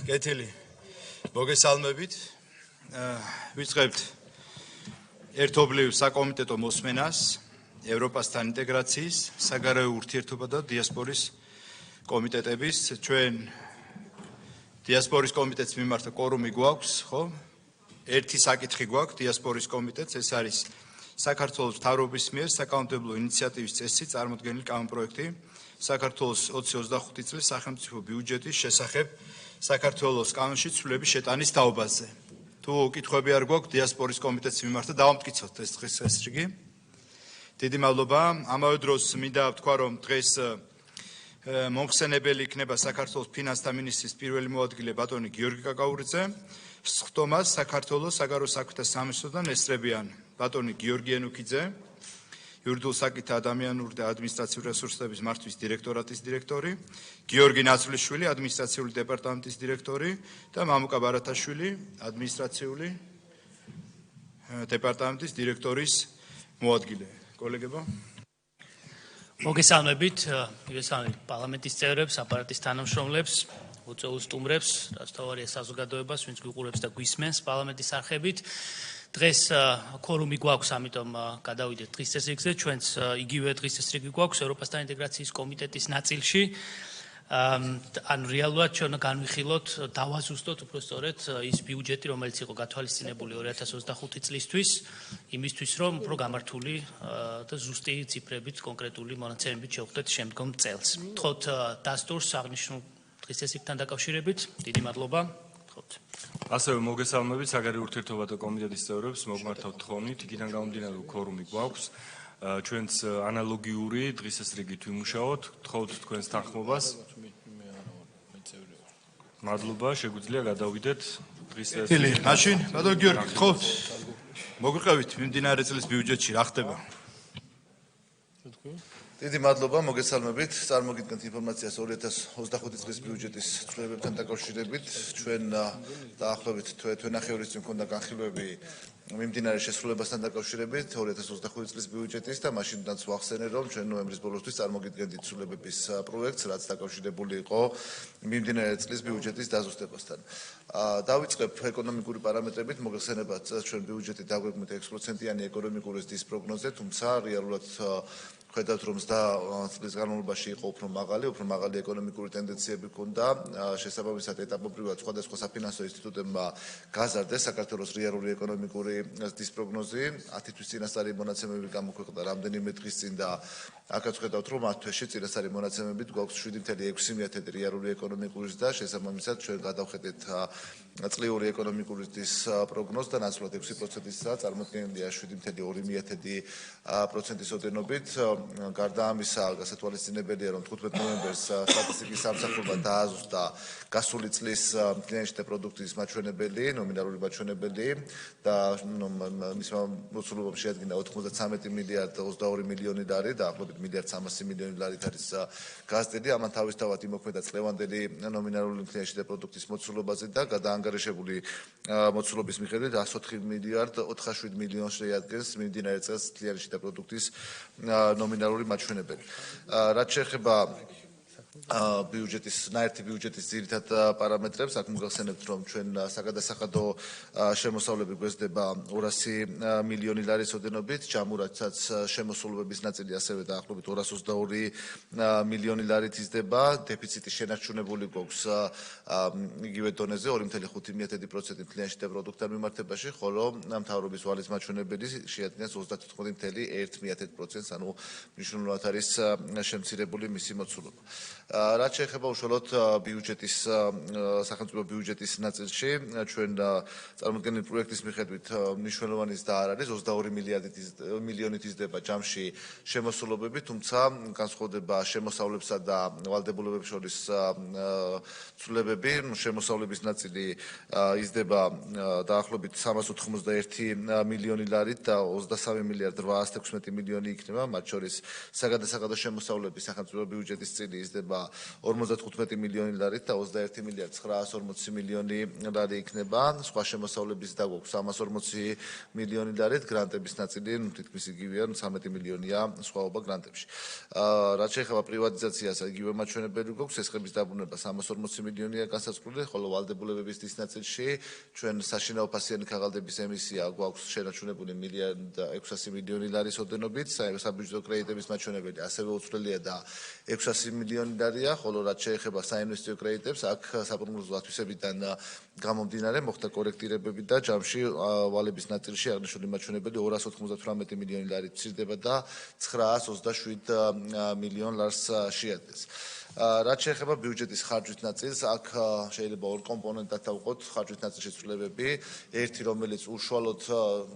კეთილი მოგესალმებით. ვიწყებთ ერთობლივ საკომიტეტო მოსმენას ევროპასთან ინტეგრაციის, საგარეო ურთიერთობა და დიასპორის კომიტეტების. ჩვენ დიასპორის კომიტეტს მიმართ კვორუმი გვაქვს, ხო? ერთი საკითხი გვაქვს დიასპორის კომიტეტს, ეს არის საქართველოს მთავრობის მიერ საკანონმდებლო ინიციატივის წესით წარმოდგენილი კანონპროექტი საქართველოს 2025 წლის სახელმწიფო ბიუჯეტის შესახებ საქართველოს კანონში ცვლილების შეტანის თაობაზე. თუ კითხვები არ გვაქვს დიასპორის კომიტეტს მიმართ, დავამტკიცოთ ეს დღის წესრიგი. დიდი მადლობა. ამავე დროს მინდა ვთქვა, რომ დღეს მომხსენებელი იქნება საქართველოს ფინანსთა მინისტრის პირველი მოადგილე ბატონი გიორგი კაკაურიძე, სხდომას საქართველოს საგარეო საქმეთა სამინისტროდან ესწრებიან ბატონი გიორგი ენუქიძე, იურიდიულ საკითხთა ადამიანური და ადმინისტრაციული რესურსების მართვის დირექტორატის დირექტორი, გიორგი ნაცვლიშვილი, ადმინისტრაციული დეპარტამენტის დირექტორი და მამუკა ბარათაშვილი, ადმინისტრაციული დეპარტამენტის დირექტორის მოადგილე. კოლეგებო. მოგესალმებით, პარლამენტის წევრებს, აპარატის თანამშრომლებს, უწეულ სტუმრებს, რასთავარია საზოგადოებას, ვინც გვიყურებს და გვისმენს პარლამენტის არხებით. დღეს კვორუმი გვაქვს, ამიტომ გადავიდეთ დღის წესრიგზე. ჩვენც იგივე დღის წესრიგი გვაქვს ევროპასთან ინტეგრაციის კომიტეტის ნაწილში. ანუ რეალურად ჩვენ განვიხილოთ, დავაზუსტოთ უფრო სწორედ ის ბიუჯეტი, რომელიც იყო გათვალისწინებული 2025 წლისთვის, იმისთვის, რომ უფრო გამართული და ზუსტი ციფრებით, კონკრეტული მონაცემებით შევხვდეთ შემდგომ წელს. ვთხოვთ დასტურს აღნიშნულ დღის წესრიგთან დაკავშირებით. დიდი მადლობა. ასევე მოგესალმებით საგარეო ურთიერთობათა კომიტეტის წევრებს, მოგმართავთ თხოვნით, იქიდან გამომდინარე კვორუმი გვაქვს. ჩვენც ანალოგიური დღის წესრიგით ვიმუშაოთ, გთხოვთ თქვენს თანხმობას. მადლობა, შეგვიძლია გადავიდეთ დღის წესრიგით. მაშინ, ბატონ გიორგი, გთხოვთ. მოგვიყევით მიმდინარე წლის ბიუჯეტში რა ხდება? დიდი მადლობა, მოგესალმებით. წარმოგიდგენთ ინფორმაციას 2025 წლის ბიუჯეტის ცვლილებებთან დაკავშირებით. ჩვენ დაახლოებით თვენახევრის წინ მქონდა განხილვები მიმდინარე შესრულებასთან დაკავშირებით 2025 წლის ბიუჯეტის და მაშინდანაც ვახსენე, რომ ჩვენ ნოემბრის ბოლოსთვის წარმოგიდგენთ ცვლილებების პროექტს, რაც დაკავშირებული იყო მიმდინარე წლის ბიუჯეტის დაზუსტებასთან. დავიწყებ ეკონომიკური პარამეტრებით, მოგეხსენებათ ჩვენ ბიუჯეტი დაგვექმნით 6%-იანი ეკონომიკური ზრდის პროგნოზე, თუმცა რეალურად ხედავთ, რომ ზრდა წლის განმავლობაში იყო უფრო მაღალი ეკონომიკური ტენდენციები ჰქონდა. შესაბამისად, ეტაპობრივად სხვადასხვა საფინანსო ინსტიტუტებმა გაზარდეს საქართველოს რეალური ეკონომიკური ზრდის პროგნოზი. 10 თვის წინასწარი მონაცემები გამოქვეყნდა რამდენიმე დღის წინ და აქაც ხედავთ, რომ 10 თვეში წინასწარი მონაცემებით გვაქვს 7.6% რეალური ეკონომიკური ზრდა. შესაბამისად, ჩვენ გადავხედეთ წლიური ეკონომიკური ზრდის პროგნოზს და ნაცვლად 6%-ისა წარმოქმნილია 7.2%-ის ოდენობით. გარდა ამისა, გასათვალისწინებელია, რომ 15 ნოემბერს სტატისტიკის სამსახურმა დააზუსტა გასული წლის კლინიანტთა პროდუქტის მაჩვენებელი, ნომინალური მაჩვენებელი და მის მოცულობამ შეადგინა 93 მილიარდ 22 მილიონი ლარი, დაახლოებით მილიარდ 300 მილიონი ლარით არის გაზრდილი. ამან თავისთავად იმოქმედა წლევანდელი ნომინალური კლინიანტთა პროდუქტის მოცულობაზე და გადაანგარიშებული მოცულობის მიხედვით 104 მილიარდ 407 მილიონს შეადგენს მიმდინარე წელს კლინიანტთა პროდუქტის ნომინალური მაჩვენებელი. რაც შეეხება ნაერთი ბიუჯეტის ძირითად პარამეტრებს, აქ მოგახსენებთ, რომ ჩვენ საგადასახადო შემოსავლები გვესდება 200 მილიონი ლარის ოდენობით, ჯამურადაც შემოსულობების ნაწილი ასევე დაახლოებით 222 მილიონი ლარით იზრდება, დეფიციტი შენარჩუნებული გვაქვს იგივე დონეზე 2.5% კლინიანტთა პროდუქტთან მიმართებაში, ხოლო მთავრობის ვალის მაჩვენებელი შეადგენს 34.1%, ანუ მნიშვნელოვნად არის შემცირებული მისი მოცულობა. რაც შეეხება უშუალოდ ბიუჯეტის სახელმწიფო ბიუჯეტის ნაწილში, ჩვენ წარმოქმნილი პროექტის მიხედვით მნიშვნელოვანი ზრდა არ არის, 22 მილიონით იზრდება ჯამში შემოსულობები, თუმცა განსხვავდება შემოსავლებსა და ვალდებულებებს შორის ცვლილებები. შემოსავლების ნაწილი იზრდება დაახლოებით 391 მილიონი ლარით და 23 მილიარდ 816 მილიონი იქნება, მათ შორის საგადასახადო შემოსავლების სახელმწიფო ბიუჯეტის წილი იზრდება იქნება 55 მილიონი ლარით და 21 მილიარდ 940 მილიონი ლარი იქნება. სხვა შემოსავლების და გვაქვს 340 მილიონი ლარით, გრანტების ნაწილი თითქმის იგივეა, 13 მილიონია სხვაობა გრანტებში. რაც შეეხება პრივატიზაციას, იგივე მაჩვენებელი გვაქვს, ესხების დაბრუნება 340 მილიონია განსაზღვრული, ხოლო ვალდებულებების დის ნაწილში ჩვენ საშინაო ფასიანი ქაღალდების ემისია გვაქვს შენარჩუნებული 1.6 მილიონი ლარის ოდენობით, საბიუჯეტო კრედიტების მაჩვენებელი ასევე უცვლელია და 600 მილიონი ლარია, ხოლო რაც შეეხება საინვესტიციო კრედიტებს, აქ საპროგნოზო ათვისებიდან გამომდინარე მოხდა კორექტირებები და ჯამში ვალების ნაწილში აღნიშნული მაჩვენებელი 298 მილიონი ლარით მცირდება და 927 მილიონ ლარს შეადგენს. რაც შეეხება ბიუჯეტის ხარჯვის ნაწილს, აქ შეიძლება ორ კომპონენტად დავყოთ ხარჯვის ნაწილში ცვლილებები. ერთი, რომელიც უშუალოდ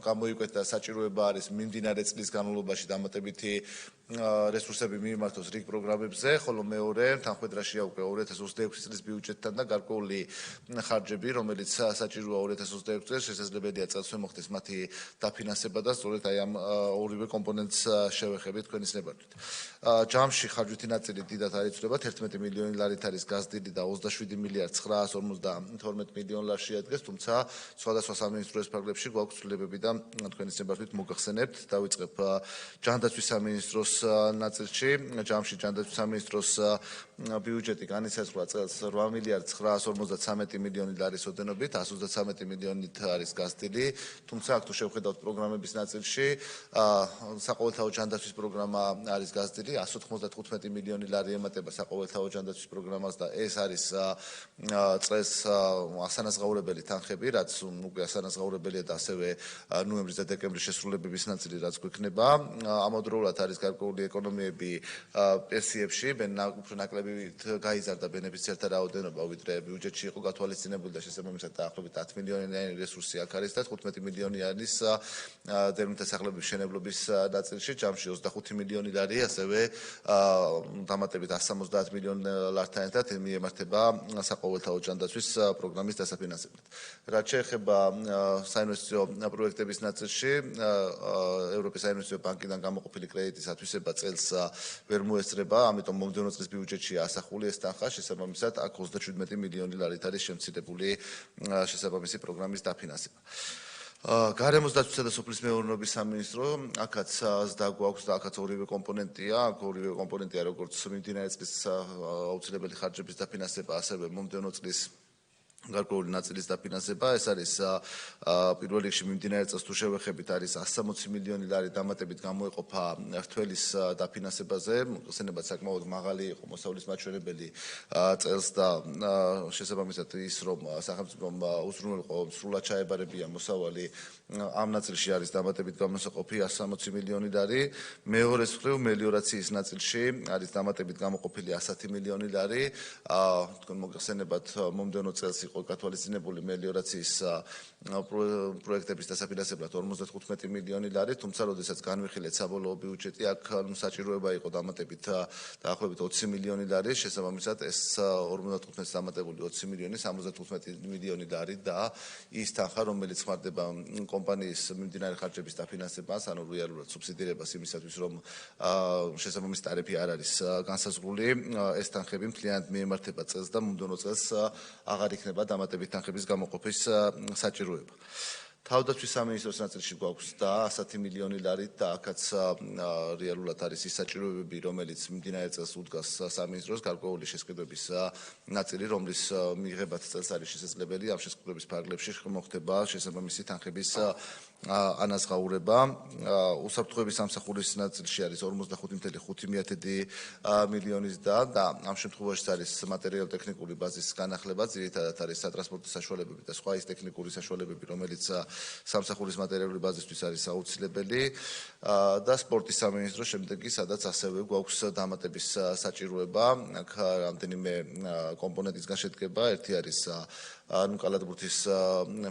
გამოიკვეთა საჭიროება არის მიმდინარე წლის განმავლობაში დამატებითი რესურსები მიმართოს რიგ პროგრამებზე, ხოლო მეორე თანხმედრაშია უკვე 2026 წლის ბიუჯეტთან და გარკვეული ხარჯები, რომელიც საჭიროა 2026 წელს, შესაძლებელია წელსვე მოხდეს მათი დაფინანსება და სწორედ აი ამ ორივე კომპონენტს შევეხებით თქვენის ნებართვით. ჯამში ხარჯვითი ნაწილი დიდად არ იცვლება, 11 მილიონი ლარით არის გაზრდილი და 27 მილიარდ 952 მილიონ ლარს შეადგენს, თუმცა სხვადასხვა სამინისტროს ფარგლებში გვაქვს ცვლილებები და თქვენის ნებართვით მოგახსენებთ. დავიწყებ ჯანდაცვის სამინისტროს ნაწილში, ჯამში ჯანდაცვის სამინისტროს ბიუჯეტი განისაზღვრა წელს 8 მილიარდ 953 მილიონი ლარის ოდენობით, 133 მილიონით არის გაზრდილი, თუმცა აქ თუ შევხედავთ პროგრამების ნაწილში, საყოველთაო ჯანდაცვის პროგრამა არის გაზრდილი, 195 მილიონი ლარი ემატება საყოველთაო ჯანდაცვის პროგრამას და ეს არის წელს ასანაზღაურებელი თანხები, რაც უკვე ასანაზღაურებელია და ასევე ნოემბრის და დეკემბრის შესრულებების ნაწილი რაც გვექნება. ამავდროულად არის გარკვეული ეკონომიები პენსიებში, უფრო ნაკლები გაიზარდა ბენეფიციართა რაოდენობა, ვიდრე ბიუჯეტში იყო გათვალისწინებული და შესაბამისად დაახლოებით 10 მილიონიანი რესურსი აქ არის და 15 მილიონი არის დევნილთა სახლების მშენებლობის ნაწილში, ჯამში 25 მილიონი ლარი, ასევე დამატებით 170 მილიონ ლართან ერთად მიემართება საყოველთაო ჯანდაცვის პროგრამის დასაფინანსებლად. რაც შეეხება საინვესტიციო პროექტების ნაწილში, ევროპის საინვესტიციო ბანკიდან გამოყოფილი კრედიტის ათვისება წელს ვერ მოესწრება, ამიტომ მომდევნო წლის ბიუჯეტში ასახული ეს თანხა, შესაბამისად აქ 37 მილიონი ლარით არის შემცირებული შესაბამისი პროგრამის დაფინანსება. გარემოს დაცვისა და სოფლის მეურნეობის სამინისტრო, აქაც ზრდა გვაქვს და აქაც ორივე კომპონენტია, როგორც მიმდინარე წლის აუცილებელი ხარჯების დაფინანსება, ასევე მომდევნო წლის გარკვეული ნაწილის დაფინანსება. ეს არის პირველ რიგში მიმდინარე წელს თუ შევეხებით არის 160 მილიონი ლარი დამატებით გამოეყოფა რთველის დაფინანსებაზე, ხსენებათ საკმაოდ მაღალი იყო მოსავლის მაჩვენებელი წელს და შესაბამისად ის რომ სახელმწიფომ უზრუნველყო სრულად ჩაებარებია მოსავალი, ამ ნაწილში არის დამატებით გამოსაყოფი 160 მილიონი ლარი. მეორეს მხრივ მელიორაციის ნაწილში არის დამატებით გამოყოფილი 110 მილიონი ლარი. თქვენ მოგხსენებათ მომდევნო წელს იყო გათვალისწინებული მელიორაციის პროექტების დასაფინანსებლად 55 მილიონი ლარი, თუმცა როდესაც განვიხილეთ საბოლოო ბიუჯეტი, აქ საჭიროება იყო დამატებით დაახლოებით 20 მილიონი ლარი, შესაბამისად ეს 55-ს დამატებული 20 მილიონი, 75 მილიონი ლარი და ის თანხა, რომელიც ხმარდება კომპანიის მიმდინარე ხარჯების დაფინანსებას, ანუ რეალურად სუბსიდირებას იმისათვის, რომ შესაბამისი ტარიფი არ არის განსაზღვრული, ეს თანხები მთლიანად მიემართება წელს და მომდევნო წელს აღარ იქნება დამატებით თანხების გამოყოფის საჭიროება. თავდაცვის სამინისტროს ნაწილში გვაქვს და 100 მილიონი ლარი და აქაც რეალურად არის ის საჭიროებები, რომელიც მიმდინარე წელს უდგას სამინისტროს, გარკვეული შესყიდვების ნაწილი, რომლის მიღებაც წელს არის შესაძლებელი, ამ შესყიდვების ფარგლებში მოხდება შესაბამისი თანხების ანაზღაურება. უსაფრთხოების სამსახურის ნაწილში არის 45.5 მილიონის და ამ შემთხვევაში არის მატერიალურ-ტექნიკური ბაზის განახლება, ძირითადად არის სატრანსპორტო საშუალებები და სხვა ის ტექნიკური საშუალებები, რომელიც სამსახურის მატერიალური ბაზისთვის არის აუცილებელი და სპორტის სამინისტრო შემდეგი, სადაც ასევე გვაქვს დამატების საჭიროება. აქ რამდენიმე კომპონენტისგან შედგება, ერთი არის კალათბურთის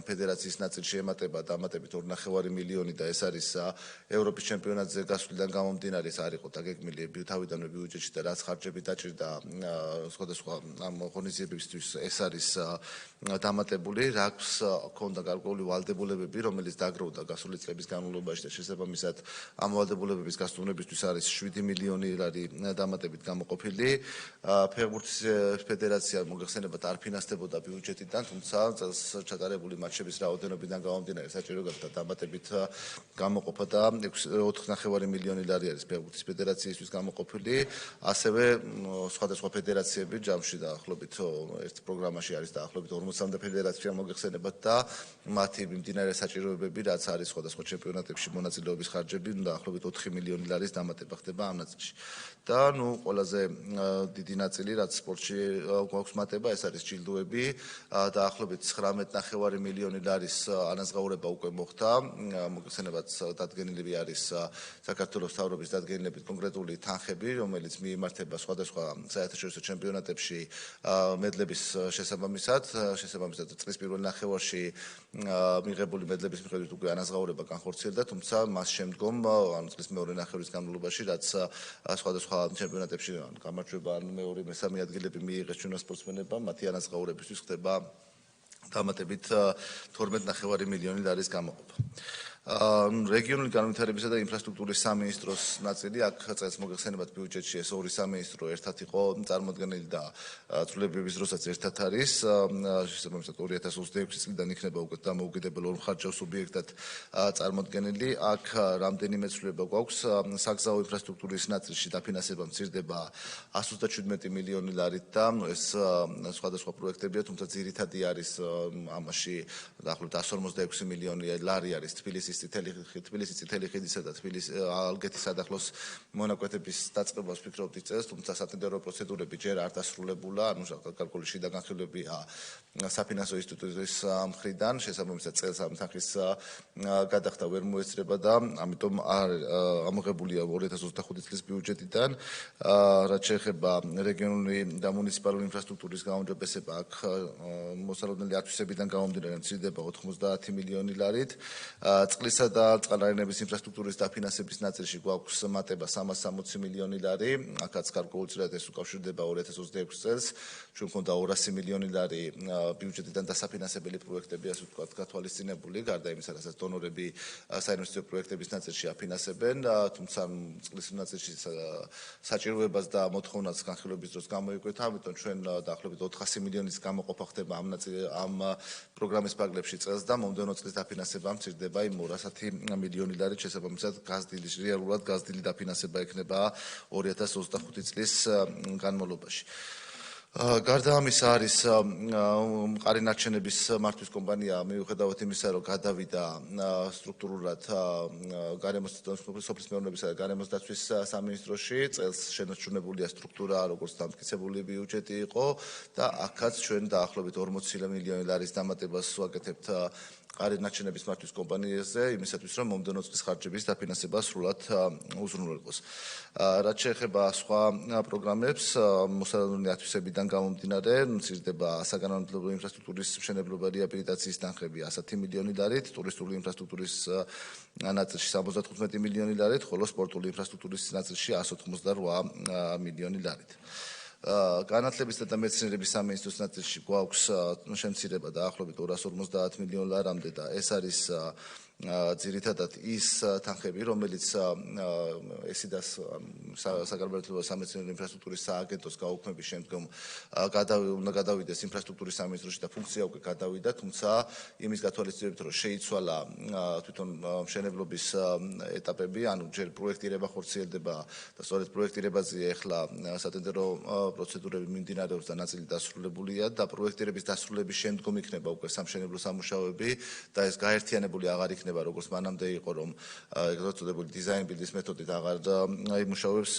ფედერაციის ნაწილში ემატება დამატებით 2.5 2.5 მილიონი და ეს არის ევროპის ჩემპიონატზე გასვლიდან გამომდინარე ეს არ იყო დაგეგმილი თავიდანვე ბიუჯეტში და რაც ხარჯები დაჭირდა სხვადასხვა ამ ღონისძიებებისთვის ეს არის დამატებული რაკს ქონდა გარკვეული ვალდებულებები რომელიც დაგროვდა გასული წლების განმავლობაში და შესაბამისად ამ ვალდებულებების გასტუმრებისთვის არის 7 მილიონი ლარი დამატებით გამოყოფილი ფეხბურთის ფედერაცია მოგეხსენებათ არ ფინანსდებოდა ბიუჯეტიდან თუმცა წელს ჩატარებული მატჩების რაოდენობიდან გამომდინარე საჭირო გახდა დამატებით გამოყოფა და 4.5 მილიონი ლარი არის ფეხბურთის ფედერაციისთვის გამოყოფილი ასევე სხვადასხვა ფედერაციები ჯამში დაახლოებით ერთ პროგრამაში არის დაახლოებით 40-მდე ფედერაცია მოგეხსენებათ და მათი მიმდინარე საჭიროებები რაც არის სხვადასხვა ჩემპიონატებში მონაწილეობის ხარჯები დაახლოებით 4 მილიონი ლარის დამატება ხდება ამ ნაწილში და ნუ ყველაზე დიდი ნაწილი რაც სპორტში გვაქვს მატება ეს არის ჯილდოები დაახლოებით 19.5 მილიონი ლარის ანაზღაურება უკვე მოხდა მოგეხსენებათ დადგენილი არის საქართველოს მთავრობის დადგენილებით კონკრეტული თანხები რომელიც მიემართება სხვადასხვა საერთაშორისო ჩემპიონატებში მედლების შესაბამისად წლის პირველ ნახევარში მიღებული მედლების მიხედვით უკვე ანაზღაურება განხორციელდა თუმცა მას შემდგომ ანუ წლის მეორე ნახევრის განმავლობაში რაც სხვადასხვა ჩემპიონატებში გამარჯვება ან მეორე მესამე ადგილები მიიღეს ჩვენმა სპორტსმენებმა მათი ანაზღაურებისთვის ხდება დამატებით 12.5 მილიონი ლარის გამოყოფა რეგიონული განვითარებისა და ინფრასტრუქტურის სამინისტროს ნაწილი აქ წელს მოგეხსენებათ ბიუჯეტში ეს ორი სამინისტრო ერთად იყო წარმოდგენილი და ცვლილებების დროსაც ერთად არის შესაბამისად 2026 წლიდან იქნება უკვე დამოუკიდებელ ორმხარჯავ სუბიექტად წარმოდგენილი აქ რამდენიმე ცვლილება გვაქვს საგზაო ინფრასტრუქტურის ნაწილში დაფინანსება მცირდება 127 მილიონი ლარით და ეს სხვადასხვა პროექტებია თუმცა ძირითადი არის ამაში დაახლოებით 156 მილიონი ლარი არის თბილისის წითელი ხიდისა და თბილისის ალგეთის სადახლოს მონაკვეთების დაწყებას ვფიქრობთ წელს, თუმცა სატენდერო პროცედურები ჯერ არ დასრულებულა, ანუ გარკვეული შიდა განხილვებია საფინანსო ინსტიტუტის მხრიდან, შესაბამისად წელს ამ თანხის გადახდა ვერ მოეცრება და ამიტომ არ ამოღებულია 2025 წლის ბიუჯეტიდან, რაც შეეხება რეგიონული და მუნიციპალური ინფრასტრუქტურის გაუმჯობესება, აქ მოსალოდნელი ათვისებიდან გამომდინარე მცირდება 90 მილიონი ლარით. წყლისა და წყალარენების ინფრასტრუქტურის დაფინანსების ნაწილში გვაქვს მატება 360 მილიონი ლარი, აქაც გარკვეულწილად ეს უკავშირდება 2026 წელს, ჩვენ გვქონდა 200 მილიონი ლარი ბიუჯეტიდან დასაფინანსებელი პროექტები, ასე ვთქვათ, გათვალისწინებული, გარდა იმისა, რასაც დონორები საინვესტიციო პროექტების ნაწილში აფინანსებენ, თუმცა წყლის ნაწილში საჭიროებას და მოთხოვნას განხილვების დროს გამოიკვეთა, ამიტომ ჩვენ დაახლოებით 400 მილიონის გამოყოფა ხდება ამ პროგრამის ფარგლებში წელს და მომდევნო წლის დაფინანსება მცირდება იმ 200 მილიონი ლარით შესაბამისად რეალურად გაზრდილი დაფინანსება ექნება 2025 წლის განმავლობაში. გარდა ამისა არის მყარი ნარჩენების მართვის კომპანია მიუხედავად იმისა რომ გადავიდა სტრუქტურულად სოფლის მეურნეობისა და გარემოს დაცვის სამინისტროში წელს შენარჩუნებულია სტრუქტურა როგორც დამტკიცებული ბიუჯეტი იყო და აქაც ჩვენ დაახლოებით 40 მილიონი ლარის დამატებას ვაკეთებთ მყარი ნარჩენების მართვის კომპანიაზე იმისათვის რომ მომდევნო წლის ხარჯების დაფინანსება სრულად უზრუნველყოს. რაც შეეხება სხვა პროგრამებს მოსალოდნელი ათვისებიდან გამომდინარე მცირდება საგანმანათლებლო ინფრასტრუქტურის მშენებლობა რეაბილიტაციის თანხები 100 მილიონი ლარით, ტურისტული ინფრასტრუქტურის ნაწილში 75 მილიონი ლარით, ხოლო სპორტული ინფრასტრუქტურის ნაწილში 188 მილიონი ლარით. განათლებისა და მეცნიერების სამინისტროს ნაწილში გვაქვს შემცირება დაახლოებით 250 მილიონ ლარამდე და ეს არის ძირითადად ის თანხები, რომელიც ესიდას საგანმანათლებლო სამეცნიერო ინფრასტრუქტურის სააგენტოს გაუქმების შემდგომ უნდა გადავიდეს ინფრასტრუქტურის სამინისტროში და ფუნქცია უკვე გადავიდა, თუმცა იმის გათვალისწინებით რომ შეიცვალა თვითონ მშენებლობის ეტაპები, ანუ ჯერ პროექტირება ხორციელდება და სწორედ პროექტირებაზეა ახლა სატენდერო პროცედურები მიმდინარეობს და ნაწილი დასრულებულია და პროექტირების დასრულების შემდგომ იქნება უკვე სამშენებლო სამუშაოები და ეს გაერთიანებული აღარ იქნება როგორც მანამდე იყო რომ ეგრეთ წოდებული დიზაინ ბილდის მეთოდით აღარ იმუშავებს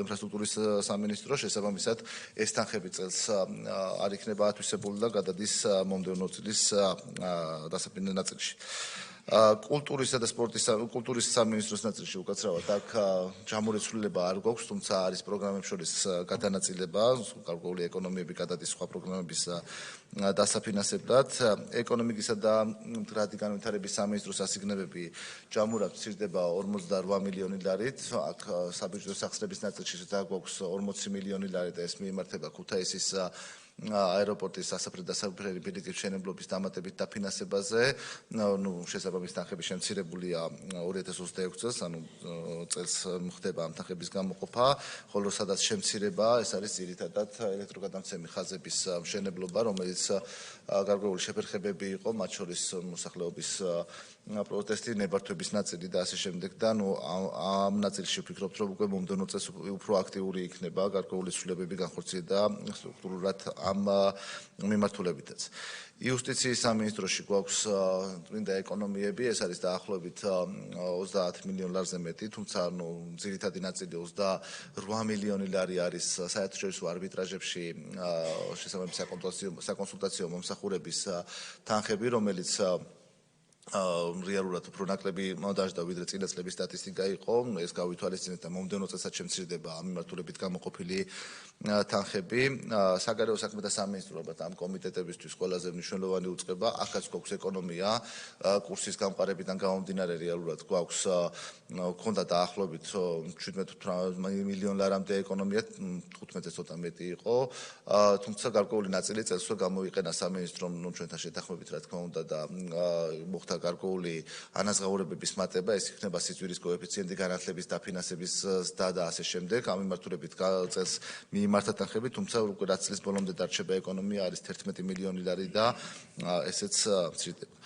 ინფრასტრუქტურის სამინისტრო შესაბამისად ეს თანხები წელს არ იქნება ათვისებული და გადადის მომდევნო წლის დასაფინანსებაში. კულტურისა და კულტურის სამინისტროს ნაწილში უკაცრავად აქ ჯამური ცვლილება არ გვაქვს, თუმცა არის პროგრამებს შორის გადანაწილება, გარკვეული ეკონომიები გადადის სხვა პროგრამების დასაფინანსებლად. ეკონომიკისა და მდგრადი განვითარების სამინისტროს ასიგნებები ჯამურად მცირდება 48 მილიონი ლარით. აქ საბიუჯეტო სახსრების ნაწილში გვაქვს 40 მილიონი ლარი და ეს მიემართება ქუთაისის აეროპორტის სასაფრე-დასაფრენი ბილიკის მშენებლობის დამატებით დაფინანსებაზე. შესაბამის თანხები შემცირებულია 2026 წელს, წელს ხდება ამ თანხების გამოყოფა, ხოლო სადაც შემცირება, ეს არის ძირითადად ელექტროგადამცემი ხაზების მშენებლობა, რომელიც გარკვეული შეფერხებები იყო, მათ შორის მოსახლეობის პროტესტი, ნებართვების ნაწილი და ასე შემდეგ და ამ ნაწილში ვფიქრობთ, რომ უკვე მომდევნო წელს უფრო აქტიური იქნება გარკვეული ცვლილებები განხორციელდა სტრუქტურულად ამ მიმართულებითაც. იუსტიციის სამინისტროში გვაქვს წმინდა ეკონომიები, ეს არის დაახლოებით 30 მილიონ ლარზე მეტი, თუმცა ძირითადი ნაწილი 28 მილიონი ლარი არის საერთაშორისო არბიტრაჟებში შესაბამისი საკონსულტაციო მომსახურების თანხები, რომელიც რეალურად უფრო ნაკლები დაждდა ვიდრე წინა წლების სტატისტიკა იყო. ეს გავითვალისწინეთ და მომდევნო წელსაც შემცირდება ამ მიმართულებით გამოყოფილი თანხები. საგარეო საქმეთა სამინისტრო ალბათ ამ კომიტეტებისთვის ყველაზე მნიშვნელოვანი უწყება. ახაც გვაქვს ეკონომია, კურსის გამყარებიდან გამომდინარე რეალურად გვაქვს ქონდა დაახლოებით 17-18 მილიონ ლარამდე ეკონომია, 15-ზე ცოტა მეტი იყო. თუმცა გარკვეული ნაწილი წელსვე გამოიყენა სამინისტრომ ჩვენთან შეთანხმებით რა თქმა უნდა და მოხდა გარკვეული ანაზღაურებების მატება, ეს იქნება სიძვირის კოეფიციენტი, განათლების დაფინანსების ზრდა და ასე შემდეგ. ამ მიმართულებით წელს მიიმართა თანხები, თუმცა უკვე რაც წლის ბოლომდე დარჩება ეკონომია არის 11 მილიონი ლარი და ესეც მცირდება.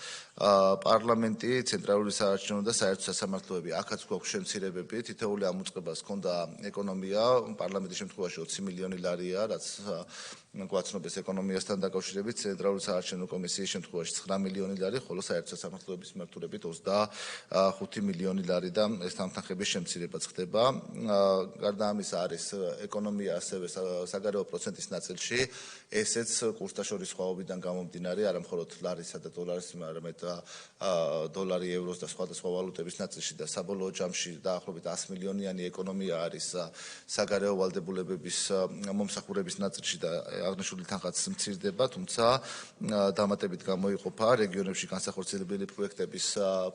პარლამენტი, ცენტრალური საარჩევნო და საერთო სასამართლოები, აქაც გვაქვს შემცირებები, თითოეული ამ უწყებას ჰქონდა ეკონომია, პარლამენტის შემთხვევაში 20 მილიონი ლარია, რაც გვაცნობს ეკონომიასთან დაკავშირებით, ცენტრალური საარჩევნო კომისიის შემთხვევაში 9 მილიონი ლარი, ხოლო საერთო სასამართლოების მიმართულებით 25 მილიონი ლარი და ეს თანხების შემცირებაც ხდება. გარდა ამისა არის ეკონომია ასევე საგარეო პროცენტის ნაწილში, ესეც კურსთა შორის სხვაობიდან გამომდინარე, არა მხოლოდ ლარისა და დოლარის, არამედ დოლარი, ევროს და სხვადასხვა ვალუტების ნაწილში და საბოლოო ჯამში დაახლოებით 100 მილიონიანი ეკონომია არის საგარეო ვალდებულებების მომსახურების ნაწილში და აღნიშნული თანხაც მცირდება, თუმცა დამატებით გამოიყოფა რეგიონებში განსახორციელებელი პროექტების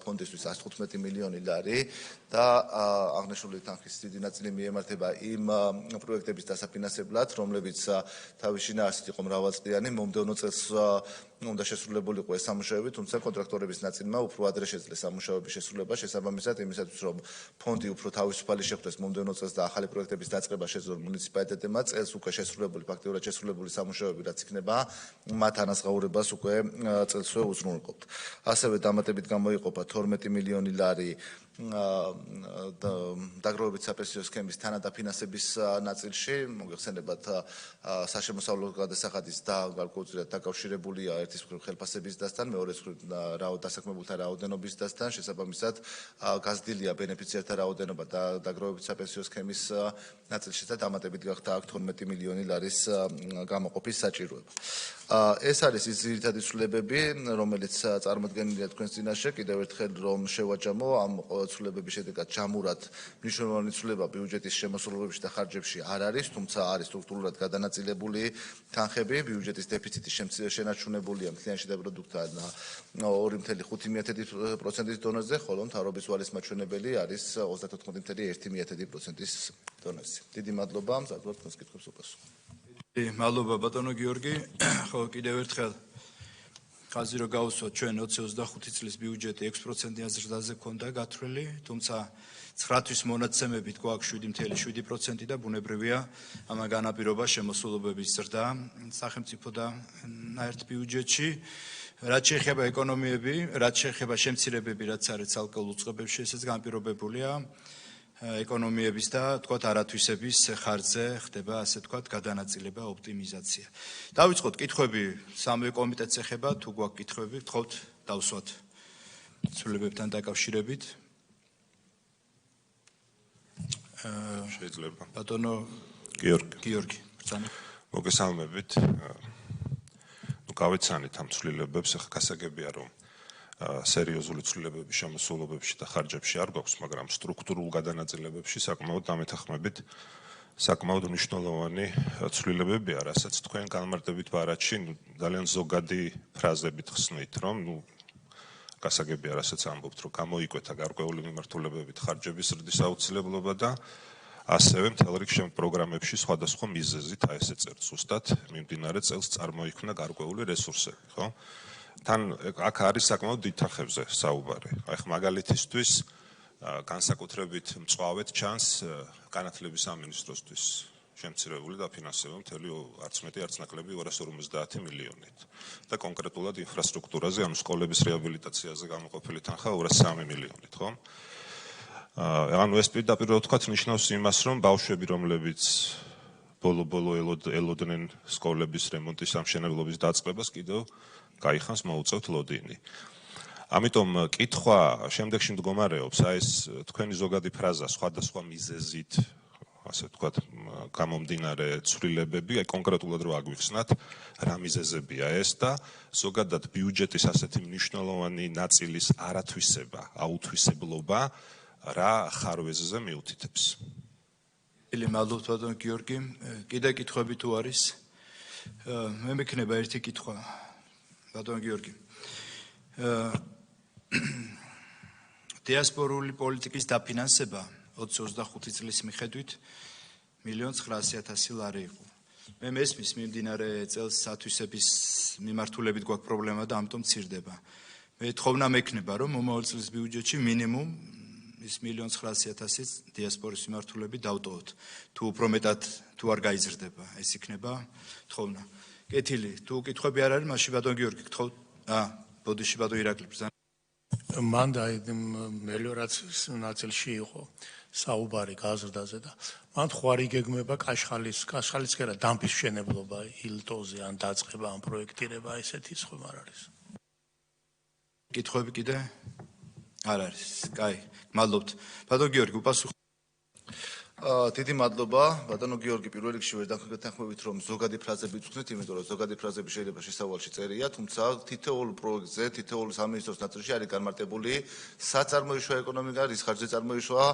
ფონდისთვის 115 მილიონი ლარი და აღნიშნული თანხის დიდი ნაწილი მიემართება იმ პროექტების დასაფინანსებლად, რომლებიც თავის შინაარსით იყო მრავალწლიანი, მომდევნო წელს უნდა შესრულებულიყო ეს სამუშაოები, თუმცა კონტრაქტორების ნაწილმა უფრო ადრე შეძლეს სამუშაოების შესრულება, შესაბამისად იმისათვის, რომ ფონდი უფრო თავისუფალი შეხვდეს მომდევნო წელს და ახალი პროექტების დაწყება შეძლონ მუნიციპალიტეტებმა, წელს უკვე შესრულებული, ფაქტიურად შესრულებული სამუშაოები რაც იქნება, მათ ანაზღაურებას უკვე წელსვე უზრუნველყოფთ. ასევე დამატებით გამოიყოფა 12 მილიონი ლარი დაგროვებით საპენსიო სქემის თანადაფინანსების ნაწილში, მოგეხსენებათ საშემოსავლო გადასახადის და გარკვეულწილად დაკავშირებულია ერთის მხრივ ხელფასების დასთან, მეორეს მხრივ დასაქმებულთა რაოდენობის დასთან, შესაბამისად გაზრდილია ბენეფიციართა რაოდენობა და დაგროვებით საპენსიო სქემის ნაწილში და დამატებით გახდა აქ 12 მილიონი ლარის გამოყოფის საჭიროება. ეს არის ის ძირითადი ცვლილებები, რომელიც წარმოდგენილია თქვენს წინაშე, კიდევ ერთხელ რომ შევაჯამო ამ ცვლილებების შედეგად ჯამურად მნიშვნელოვანი ცვლილება ბიუჯეტის შემოსრულებებში და ხარჯებში არ არის, თუმცა არის სტრუქტურულად გადანაწილებული თანხები, ბიუჯეტის დეფიციტი შენარჩუნებულია მთლიანში და პროდუქტთან 2.5% დონეზე, ხოლო მთავრობის ვალის მაჩვენებელი არის 34.1%-ის დონეზე. დიდი მადლობა, მზადვართ თქვენს კითხვებს უპასუხო. მადლობა ბატონო გიორგი. ხო, კიდევ ერთხელ ხაზი რო გავუსვათ, ჩვენ 2025 წლის ბიუჯეტი 6%-იან ზრდაზე ქონდა გათვლილი, თუმცა 9 თვის მონაცემებით გვაქვს 7.7% და ბუნებრივია ამან განაპირობა შემოსულობების ზრდა სახელმწიფო და ერთ ბიუჯეტში. რაც შეეხება ეკონომიები, რაც შეეხება შემცირებები, რაც არის ცალკეულ უწყებებში, ესეც განპირობებულია ეკონომიების და თქვათ არათვისების ხარჯზე ხდება ასე თქვათ გადანაწილება, ოპტიმიზაცია. დავიწყოთ კითხვები სამივე კომიტეტს ეხება, თუ გვაქვს კითხვები, გთხოვთ დავსვათ ცვლილებებთან დაკავშირებით. შეიძლება. ბატონო გიორგი, ბრძანეთ. მოგესალმებით. გავიცანით ამ ცვლილებებს, ახლა გასაგებია რომ სერიოზული ცვლილებების შემოსავლობებში და ხარჯებში არ გვაქვს, მაგრამ სტრუქტურულ გადანაწილებებში საკმაოდ დამეთანხმებით საკმაოდ მნიშვნელოვანი ცვლილებებია, რასაც თქვენ განმარტებით ბარათში ძალიან ზოგადი ფრაზებით ხსნით, რომ გასაგებია, რასაც ამბობთ, რომ გამოიკვეთა გარკვეული მიმართულებებით ხარჯების ზრდის აუცილებლობა და ასევე მთელ რიგ პროგრამებში სხვადასხვა მიზეზით, ესე წერთ ზუსტად, მიმდინარე წელს წარმოიქმნა გარკვეული რესურსები, ხო? თან აქ არის საკმაოდ დიდ თანხებზე საუბარი. აი ხ მაგალითისთვის განსაკუთრებით მწვავედ ჩანს განათლების სამინისტროსთვის შემცირებული დაფინანსება მთელი არც მეტი არც ნაკლები 250 მილიონით და კონკრეტულად ინფრასტრუქტურაზე, ანუ სკოლების რეაბილიტაციაზე გამოყოფილი თანხა 203 მილიონით, ხო? ანუ ეს პირდაპირ ვთქვათ ნიშნავს იმას, რომ ბავშვები, რომლებიც ბოლო-ბოლო ელოდნენ სკოლების რემონტის სამშენებლობის დაწყებას, კიდევ გაიხანს მოუწევთ ლოდინი. ამიტომ კითხვა შემდეგში მდგომარეობს, აი ეს თქვენი ზოგადი ფრაზა სხვადასხვა მიზეზით, ასე ვთქვათ, გამომდინარე ცვლილებები, აი კონკრეტულად რო აგვიხსნათ, რა მიზეზებია ეს და ზოგადად ბიუჯეტის ასეთი მნიშვნელოვანი ნაწილის არათვისება, აუთვისებლობა რა ხარვეზზე მიუთითებს. მადლობთ ბატონ გიორგი. კიდე კითხვები თუ არის? მე მექნება ერთი კითხვა. ბატონ გიორგი. დიასპორული პოლიტიკის დაფინანსება 2025 წლის მიხედვით 1,900,000 ლარი იყო. მე მესმის მიმდინარე წელს ათვისების მიმართულებით გვაქვს პრობლემა და ამიტომ მცირდება. მე თხოვნა მექნება, რომ მომავალ წლის ბიუჯეტში მინიმუმ ის 1,900,000 დიასპორის მიმართულებით დავტოვოთ. თუ უფრო მეტად თუ არ გაიზრდება, ეს იქნება თხოვნა. კეთილი, თუ კითხვები არ არის, მაშინ ბატონ გიორგი გთხოვთ. ბოდიში ბატონ ირაკლი ბრძანა. მან და მელიორაციის ნაწილში იყო საუბარი გაზრდაზე და მან ხვარი გეგმება კაშხალის კერა დამფის მშენებლობა ილტოზე ან დაწყება ან პროექტირება ესეთი სხვა არ არის. კითხვები კიდე არ არის. კაი, მადლობთ. ბატონ გიორგი, უპასუხო. დიდი მადლობა ბატონო გიორგი, პირველ რიგში ვერ დაგეთანხმებით, რომ ზოგადი ფრაზები ვწვნით, იმიტომ რომ ზოგადი ფრაზები შეიძლება შესავალში წერია, თუმცა თითოეულ პროექტზე, თითოეულ სამინისტროს ნაწილში არის განმარტებული სად წარმოიშვა ეკონომიკა, რის ხარჯზე წარმოიშვა,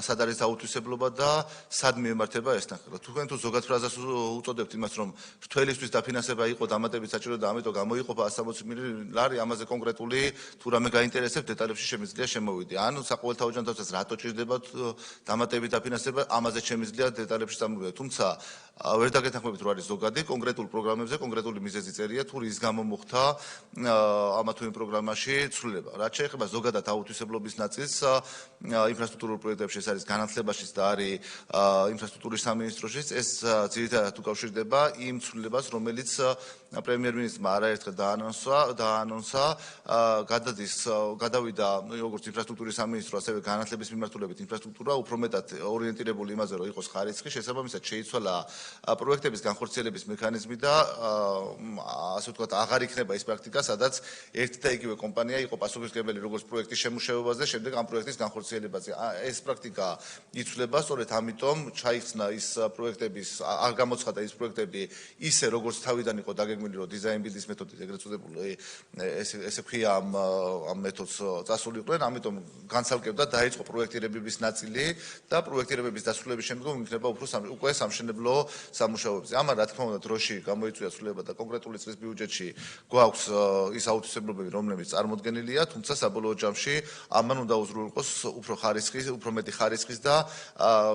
სად არის აუთვისებლობა და სად მიემართება ეს თანხა. თქვენ თუ ზოგად ფრაზას უწოდებთ იმას, რომ რთველისთვის დაფინანსება იყო დამატებით საჭირო და ამიტომ გამოიყოფა 160 მილიონი ლარი, ამაზე კონკრეტული თუ რამე გაინტერესებს, დეტალებში შემიძლია შემოვიდე. ან საყოველთაო ჯანდაცვას რატო ჭირდებათ დამატებით დაფინანსება, ამაზე შემიძლია დეტალებში წამოვიდე. თუმცა ვერ დაგეთანხმებით, რომ არის ზოგადი კონკრეტულ პროგრამებზე კონკრეტული მიზეზი წერია, თუ რის გამო მოხდა ამა თუ იმ პროგრამაში ცვლილება. რაც შეეხება ზოგადად აუთვისებლობის ნაწილს, ინფრასტრუქტურულ პროექტებში ეს არის განათლებაშიც და არის ინფრასტრუქტურის სამინისტროშიც, ეს ძირითადად უკავშირდება იმ ცვლილებას, რომელიც პრემიერ-მინისტრმა არაერთხელ დაანონსა, გადავიდა როგორც ინფრასტრუქტურის სამინისტრო, ასევე განათლების მიმართულებით ინფრასტრუქტურა უფრო მეტად ორიენტირებული იმაზე, რომ იყოს ხარისხი, შესაბამისად შეიცვალა პროექტების განხორციელების მექანიზმი და ასე ვთქვათ, აღარ იქნება ის პრაქტიკა, სადაც ერთი და იგივე კომპანია იყო პასუხისმგებელი როგორც პროექტის შემუშავებაზე, შემდეგ ამ პროექტის განხორციელებაზე. ეს პრაქტიკა იცვლება, სწორედ ამიტომ ჩაიხსნა ის პროექტების, არ გამოცხადა ის პროექტები ისე, როგორც თავიდან იყო დაგეგმილი, რომ დიზაინ ბილდის მეთოდით ეგრეთ წოდებული ესე ქვია ამ მეთოდს წასულიყვნენ, ამიტომ განცალკევდა დაიწყო პროექტირებების ნაწილი და პროექტირებების დასრულების შემდგომ იქნება უკვე სამშენებლო სამუშაოებზე. ამან რა თქმა უნდა დროში გამოიწვია ცვლილება და კონკრეტული წლის ბიუჯეტში გვაქვს ის აუთვისებლობები, რომლებიც წარმოდგენილია, თუმცა საბოლოო ჯამში ამან უნდა უზრუნველყოს უფრო მეტი ხარისხის და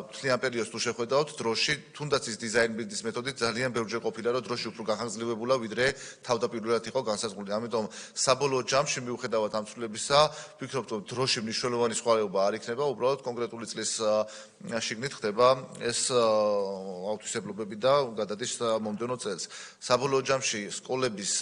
მთლიან პერიოდს თუ შეხვედავთ, დროში თუნდაც ის დიზაინ ბილდის მეთოდით ძალიან ბევრჯერ ყოფილა, რომ დროში უფრო გახანგრძლივებულა, ვიდრე თავდაპირველად იყო განსაზღვრული. ამიტომ საბოლოო ჯამში მიუხედავად ამ ცვლილებისა, ვფიქრობ, რომ დროში მნიშვნელოვანი სხვაობა არ იქნება, უბრალოდ კონკრეტული წლის შიგნით ხდება ეს აუთვისებლობები და გადადის მომდევნო წელს. საბოლოო ჯამში სკოლების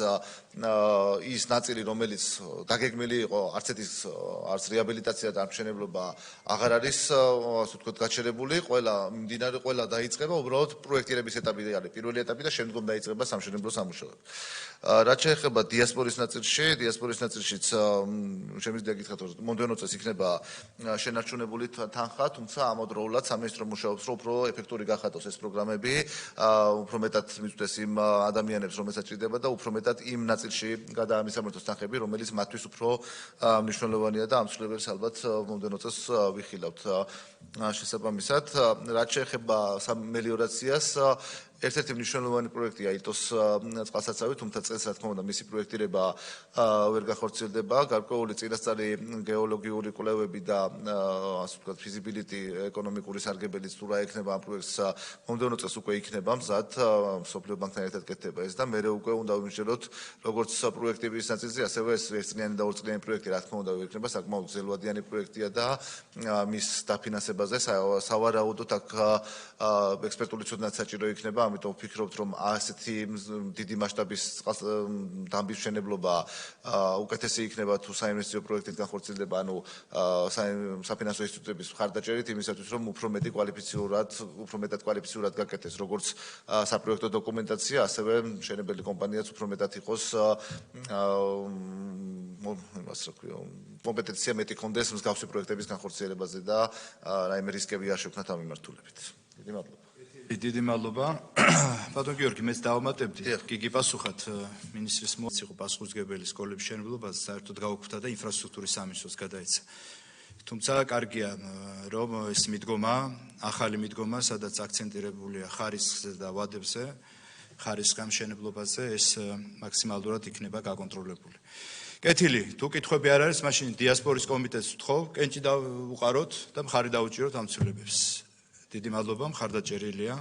ის ნაწილი, რომელიც დაგეგმილი იყო, არც რეაბილიტაცია და ამშენებლობა აღარ არის, ასე ვთქვათ, გაჩერებული, ყველა დაიწყება, უბრალოდ პროექტირების ეტაპი არის პირველი ეტაპი და შემდგომ დაიწყება სამშენებლო სამუშაოები. რაც შეეხება დიასპორის ნაწილშიც შემიძლია გითხრათ, რომ მომდევნო წელს იქნება შენარჩუნებული თანხა, თუმცა ამავდროულად სამინისტრო მუშაობს, რომ უფრო ეფექტური გახადოს ეს პროგრამები, უფრო მეტად მიწვდეს იმ ადამიანებს, რომელსაც ჭირდება და უფრო მეტად იმ ნაწილში გადაამისამართოს თანხები, რომელიც მათთვის უფრო მნიშვნელოვანია და ამ ცვლილებებს ალბათ მომდევნო წელს ვიხილავთ. შესაბამისად, რაც შეეხება მელიორაციას, ერთ-ერთი მნიშვნელოვანი პროექტია ილტოს წყალსაცავი, თუმცა წელს რა თქმა უნდა მისი პროექტირება ვერ გახორციელდება, გარკვეული წინასწარი გეოლოგიური კვლევები და ასე ვთქვათ feasibility ეკონომიკური სარგებელიც თუ რა ექნება ამ პროექტს მომდევნო წელს უკვე იქნება მზად, მსოფლიო ბანკთან ერთად კეთდება ეს და მერე უკვე უნდა ვიმსჯელოთ როგორც პროექტების ნაწილზე, ასევე ეს ერთწლიანი და ორწლიანი პროექტი რა თქმა უნდა იქნება საკმაოდ გრძელვადიანი პროექტია და მის დაფინანსებაზე სავარაუდოდ აქ ექსპერტული ცოდნაც საჭირო იქნება. ამიტომ ვფიქრობთ, რომ ასეთი დიდი მასშტაბის დამბის მშენებლობა უკეთესი იქნება თუ საინვესტიციო პროექტით განხორციელდება, ანუ საფინანსო ინსტიტუტების მხარდაჭერით იმისათვის, რომ უფრო მეტად კვალიფიცირად გაკეთდეს როგორც საპროექტო დოკუმენტაცია, ასევე მშენებელი კომპანიაც უფრო მეტად იყოს კომპეტენცია მეტი ქონდეს მსგავსი პროექტების განხორციელებაზე და რაიმე რისკები არ შექმნათ ამ მიმართულებით. დიდი მადლობა. დიდი მადლობა. ბატონ გიორგი, მეც დავამატებდი. კი გიპასუხათ მინისტრის მოწ იყო პასუხისმგებელი სკოლების მშენებლობაზე, საერთოდ გაუქმდა და ინფრასტრუქტურის სამინისტროს გადაეცა. თუმცა კარგია, რომ ეს მიდგომა, ახალი მიდგომა, სადაც აქცენტირებულია ხარისხზე და ვადებზე, ხარისხის გამშენებლობაზე, ეს მაქსიმალურად იქნება გაკონტროლებული. კეთილი, თუ კითხვები არ არის, მაშინ დიასპორის კომიტეტს ვთხოვ, კენჭი დავუყაროთ და მხარი დაუჭიროთ ამ ცვლილებებს. დიდი მადლობა, მხარდაჭერილია.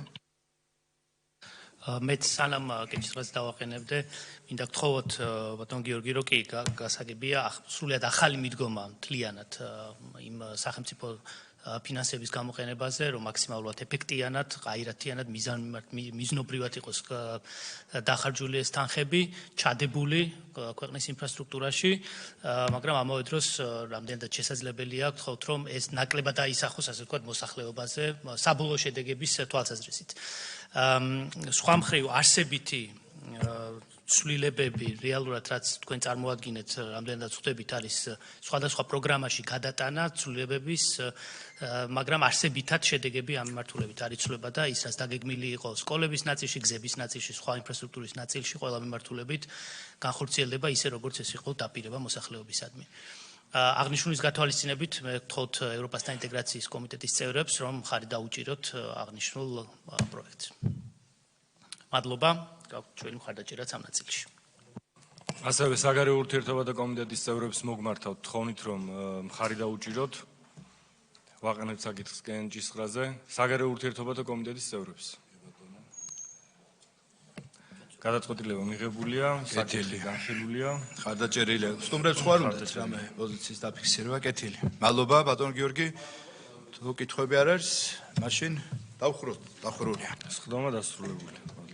მეც სანამ კენჭისყრას დავაყენებდე, მინდა გთხოვოთ ბატონ გიორგი, რომ კი გასაგებია, სრულიად ახალი მიდგომა მთლიანად იმ სახელმწიფო ფინანსების გამოყენებაზე, რომ მაქსიმალურად ეფექტიანად, ღაირათიანად, მიზნობრივად იყოს დახარჯული ეს თანხები, ჩადებული ქვეყნის ინფრასტრუქტურაში, მაგრამ ამავე დროს რამდენადაც შესაძლებელია გთხოვთ, რომ ეს ნაკლებად აისახოს, ასე ვთქვათ, მოსახლეობაზე, საბოლოო შედეგების თვალსაზრისით. სხვა მხრივ არსებითი ცვლილებები რეალურად რაც თქვენ წარმოადგენთ, რამდენადაც ხვდებით, არის სხვადასხვა პროგრამაში გადატანა ცვლილებების, მაგრამ არსებითად შედეგები ამ მიმართულებით არ იცვლება და ის რაც დაგეგმილი იყო სკოლების ნაწილში, გზების ნაწილში, სხვა ინფრასტრუქტურის ნაწილში, ყველა მიმართულებით განხორციელდება ისე როგორც ეს იყო დაპირება მოსახლეობისადმი. აღნიშნულის გათვალისწინებით მე ვთხოვთ ევროპასთან ინტეგრაციის კომიტეტის წევრებს, რომ მხარი დაუჭიროთ აღნიშნულ პროექტს. მადლობა. ჩვენი მხარდაჭერაც ამ ნაწილში. ასევე საგარეო ურთიერთობათა კომიტეტის წევრებს მოგმართავთ თხოვნით, რომ მხარი დაუჭიროთ. ვაყენებთ საკითხს კენჭისყრაზე. საგარეო ურთიერთობათა კომიტეტის წევრებს. გადაწყვეტილება მიღებულია, საკითხი განხილულია. მხარდაჭერილია. სტუმრებს ხوار უნდათ რამე პოზიციის დაფიქსირება, კეთილი. მადლობა, ბატონ გიორგი. თუ კითხვები არ არის, მაშინ დავხროთ, დახურულია. სხდომა დასრულებულია.